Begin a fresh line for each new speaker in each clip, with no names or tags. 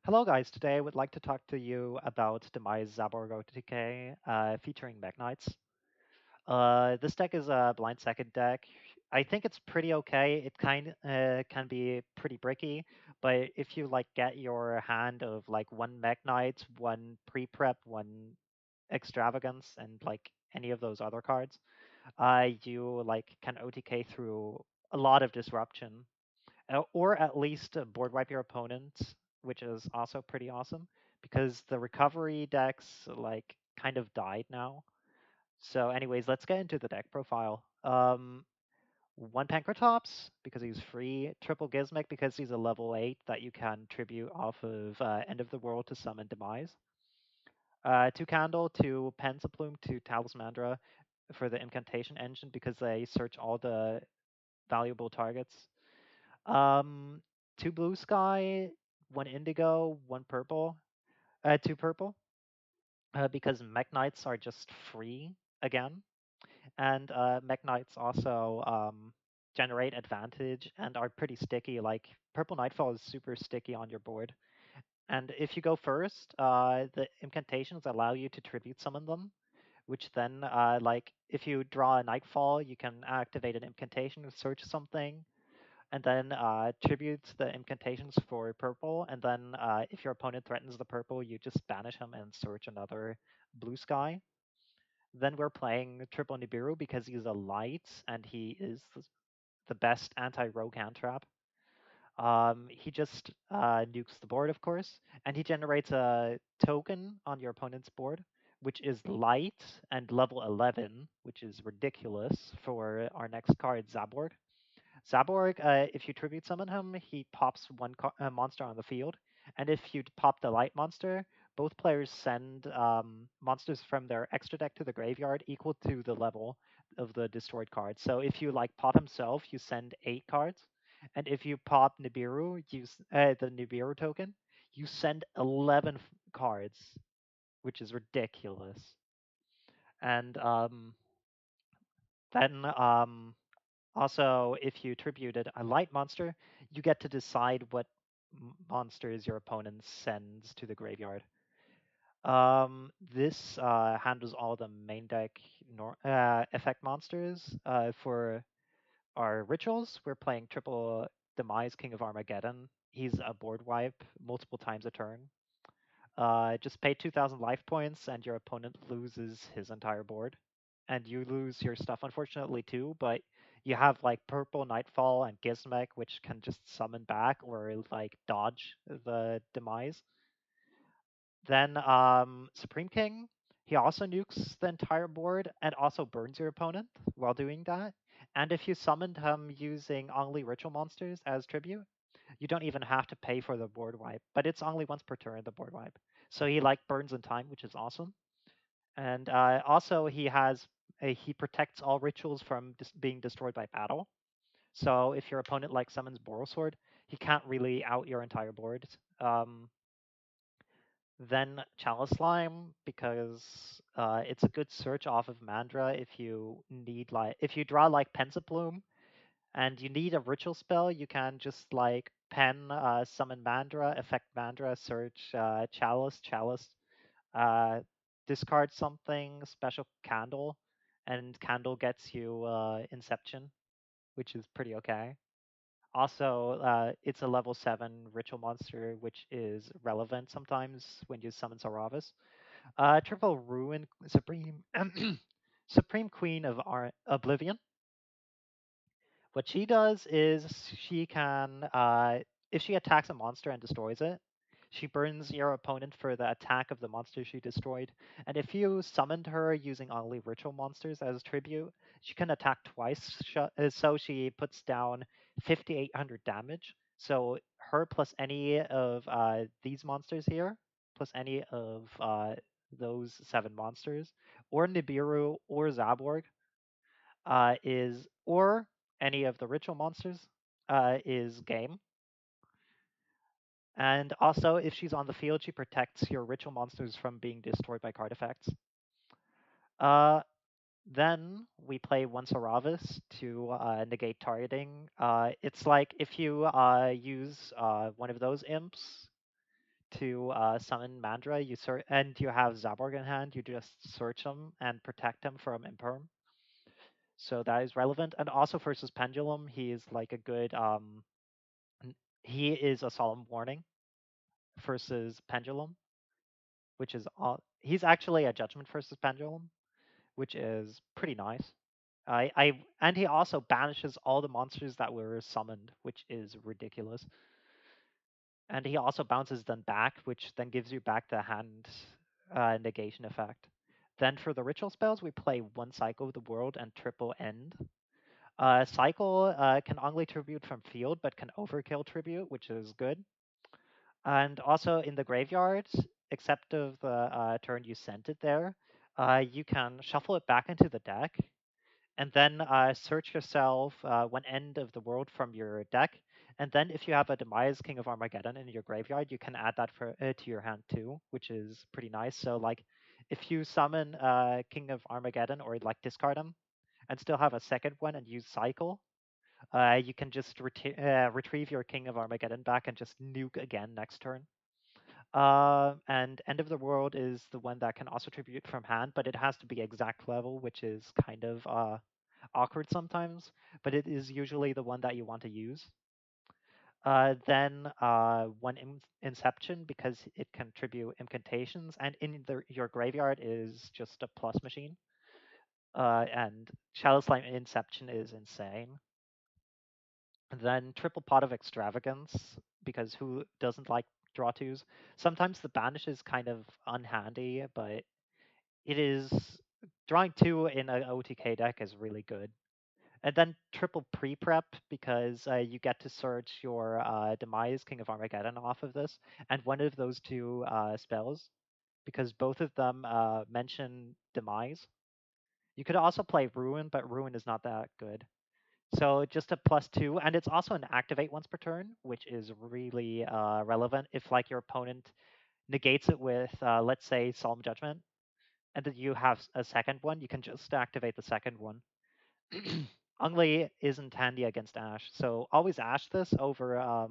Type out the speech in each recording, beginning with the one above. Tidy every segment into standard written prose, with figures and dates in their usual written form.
Hello guys, today I would like to talk to you about Demise Zaborg OTK featuring Mekk. This deck is a blind second deck. I think it's pretty okay. It can be pretty bricky, but if you like get your hand of like one Mekk, one pre-prep, one extravagance, and like any of those other cards, you like can OTK through a lot of disruption, or at least board wipe your opponent, which is also pretty awesome because the recovery decks like kind of died now. So, anyways, let's get into the deck profile. One Pankratops because he's free. Triple Gizmek because he's a level 8 that you can tribute off of End of the World to summon Demise. Two Candle, two Pensaplume, two Talismandra for the incantation engine because they search all the valuable targets. Um, Two blue sky, one indigo, one purple, two purple, because Mekk are just free again, and Mekk also generate advantage and are pretty sticky. Like Purple Nightfall is super sticky on your board, and if you go first, the incantations allow you to tribute summon them, which then, like, if you draw a Nightfall, you can activate an incantation to search something, and then tributes the incantations for purple, and then if your opponent threatens the purple, you just banish him and search another blue sky. Then we're playing triple Nibiru because he's a light and he is the best anti-rogue hand trap. He just nukes the board, of course, and he generates a token on your opponent's board, which is light and level 11, which is ridiculous for our next card, Zaborg. Zaborg, if you tribute summon him, he pops one monster on the field, and if you pop the light monster, both players send monsters from their extra deck to the graveyard equal to the level of the destroyed card. So if you like pop himself, you send 8 cards, and if you pop Nibiru, the Nibiru token, you send 11 cards, which is ridiculous. And then also, if you tributed a light monster, you get to decide what monsters your opponent sends to the graveyard. This handles all the main deck effect monsters. For our rituals, we're playing triple Demise, King of Armageddon. He's a board wipe multiple times a turn. Just pay 2,000 life points, and your opponent loses his entire board. And you lose your stuff, unfortunately, too, but you have like Purple Nightfall and Gizmek, which can just summon back or like dodge the Demise. Then Supreme King, he also nukes the entire board and also burns your opponent while doing that. And if you summoned him using only ritual monsters as tribute, you don't even have to pay for the board wipe, but it's only once per turn, the board wipe. So he like burns in time, which is awesome. And also he protects all rituals from being destroyed by battle. So if your opponent like summons Borosword, he can't really out your entire board. Um, then Chalice Slime because it's a good search off of Mandra if you draw like Pensaplume and you need a ritual spell, you can just like pen summon Mandra, effect Mandra, search Chalice, uh, discard something, special Candle, and Candle gets you Inception, which is pretty okay. Also, it's a level 7 ritual monster, which is relevant sometimes when you summon Saravis. Triple Ruin Supreme Supreme Queen of Oblivion. What she does is she can, if she attacks a monster and destroys it, she burns your opponent for the attack of the monster she destroyed. And if you summoned her using only ritual monsters as tribute, she can attack twice. So she puts down 5,800 damage. So her plus any of these monsters here, plus any of those 7 monsters, or Nibiru or Zaborg, or any of the ritual monsters, is game. And also, if she's on the field, she protects your ritual monsters from being destroyed by card effects. Uh, then we play one Saravis to negate targeting. It's like if you use one of those imps to summon Mandra, and you have Zaborg in hand, you just search him and protect him from Imperm. So that is relevant. And also versus Pendulum, he is like a good he is a solemn warning versus Pendulum, which is all he's actually a judgment versus Pendulum, which is pretty nice. And he also banishes all the monsters that were summoned, which is ridiculous. And he also bounces them back, which then gives you back the hand negation effect. Then for the ritual spells, we play one Cycle of the World and triple End. Cycle can only tribute from field, but can overkill tribute, which is good. And also in the graveyard, except of the turn you sent it there, you can shuffle it back into the deck, and then search yourself one end of the world from your deck. And then if you have a Demise King of Armageddon in your graveyard, you can add that to your hand too, which is pretty nice. So like, if you summon King of Armageddon or like discard him, and still have a second one and use Cycle, you can just retrieve your King of Armageddon back and just nuke again next turn. And End of the World is the one that can also tribute from hand, but it has to be exact level, which is kind of awkward sometimes, but it is usually the one that you want to use. Then one Inception, because it can tribute incantations, and in your graveyard is just a plus machine. And Shadow Slime Inception is insane. And then triple Pot of Extravagance, because who doesn't like draw twos? Sometimes the banish is kind of unhandy, but it is drawing two in an OTK deck is really good. And then triple pre-prep, because you get to search your Demise King of Armageddon off of this, and one of those two spells, because both of them mention Demise. You could also play Ruin, but Ruin is not that good. So just a +2, and it's also an activate once per turn, which is really relevant. If like your opponent negates it with, let's say, Solemn Judgment, and then you have a second one, you can just activate the second one. Ungly isn't handy against Ash, so always Ash this over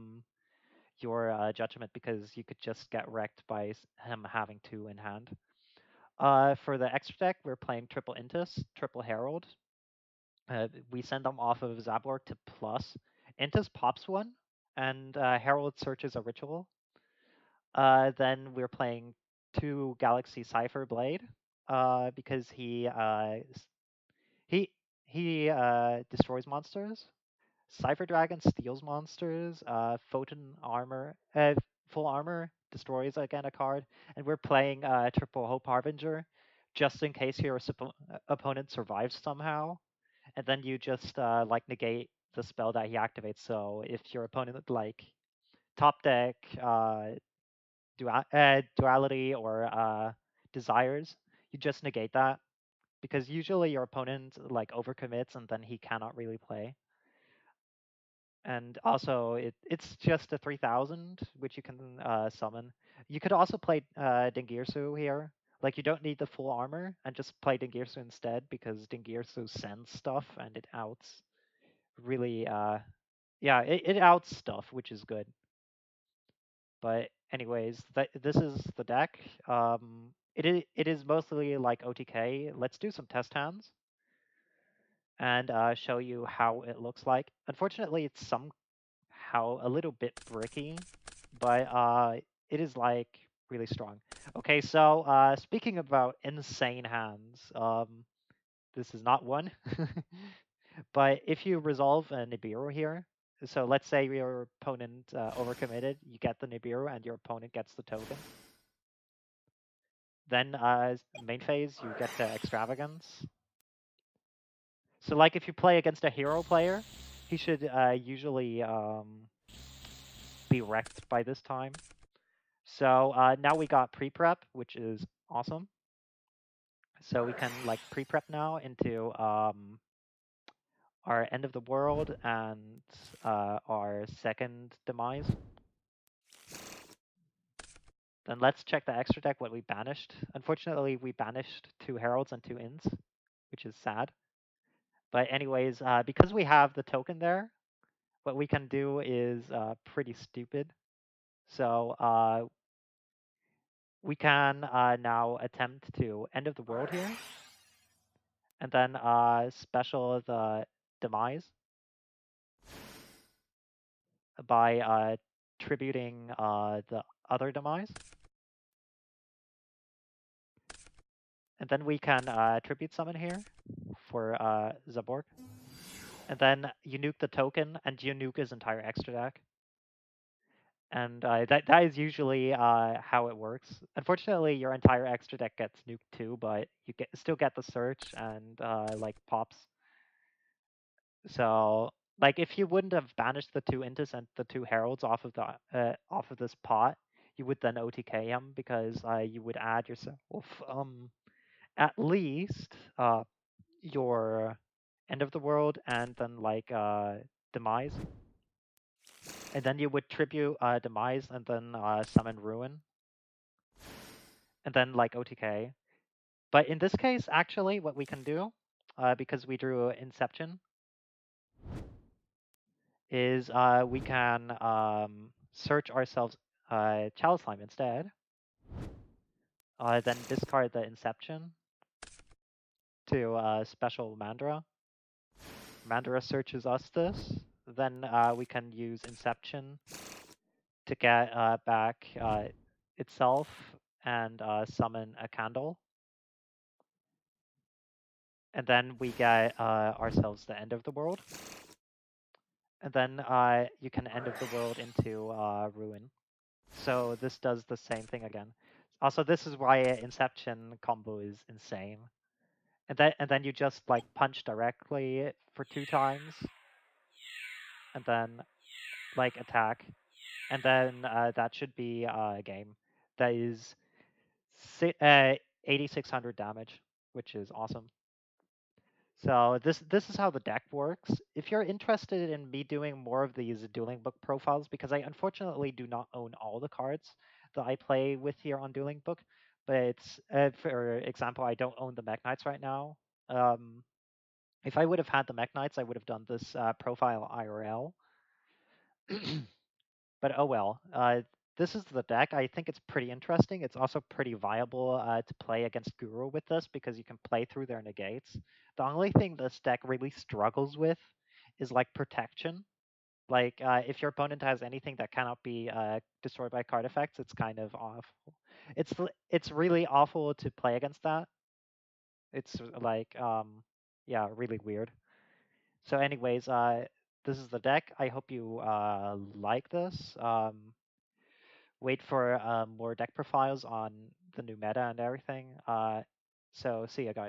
your Judgment, because you could just get wrecked by him having two in hand. For the extra deck, we're playing triple Intis, triple Herald. We send them off of Zaborg to plus. Intis pops one, and Herald searches a ritual. Then we're playing two Galaxy Cipher Blade, because he destroys monsters. Cipher Dragon steals monsters. Photon Armor, full armor destroys again a card, and we're playing triple Hope Harbinger, just in case your opponent survives somehow, and then you just like negate the spell that he activates. So if your opponent like top deck duality or desires, you just negate that, because usually your opponent like overcommits and then he cannot really play. And also it's just a 3000, which you can summon. You could also play Dingirsu here. Like, you don't need the full armor, and just play Dingirsu instead, because Dingirsu sends stuff and it outs really yeah, it outs stuff, which is good. But anyways, this is the deck. It is mostly like OTK. Let's do some test hands and show you how it looks like. Unfortunately, it's somehow a little bit bricky, but it is like really strong. Okay, so speaking about insane hands, this is not one. But if you resolve a Nibiru here, so let's say your opponent overcommitted, you get the Nibiru and your opponent gets the token. Then main phase, you get the Extravagance. So like if you play against a hero player, he should usually be wrecked by this time. So now we got pre-prep, which is awesome. So we can like pre-prep now into our End of the World and our second Demise. Then let's check the extra deck, what we banished. Unfortunately, we banished two Heralds and two Inns, which is sad. But anyways, because we have the token there, what we can do is pretty stupid. So we can now attempt to end of the world here, and then special the Demise by tributing the other Demise. And then we can tribute summon here for Zaborg. And then you nuke the token, and you nuke his entire extra deck. And that is usually how it works. Unfortunately, your entire extra deck gets nuked too, but you still get the search and like pops. So like if you wouldn't have banished the 2 Intis and the 2 Heralds off of this pot, you would then OTK him because you would add yourself at least your end of the world and then like Demise. And then you would tribute Demise and then summon Ruin. And then like OTK. But in this case, actually, what we can do, because we drew Inception, is we can search ourselves Chalice Slime instead. Then discard the Inception to special Mandra. Mandra searches us this. Then we can use Inception to get back itself and summon a candle. And then we get ourselves the end of the world. And then you can end of the world into Ruin. So this does the same thing again. Also, this is why Inception combo is insane. And then you just like punch directly for 2 times. And then like attack. And then that should be a game. That is 8,600 damage, which is awesome. So this is how the deck works. If you're interested in me doing more of these Dueling Book profiles, because I unfortunately do not own all the cards that I play with here on Dueling Book, but it's for example, I don't own the Mekk Knights right now. If I would have had the Mekk Knights, I would have done this profile IRL. But oh well. This is the deck. I think it's pretty interesting. It's also pretty viable to play against Guru with this because you can play through their negates. The only thing this deck really struggles with is like protection. Like if your opponent has anything that cannot be destroyed by card effects, it's kind of awful. It's really awful to play against that. It's like yeah, really weird. So anyways, this is the deck. I hope you like this. Wait for more deck profiles on the new meta and everything. So see ya, guys.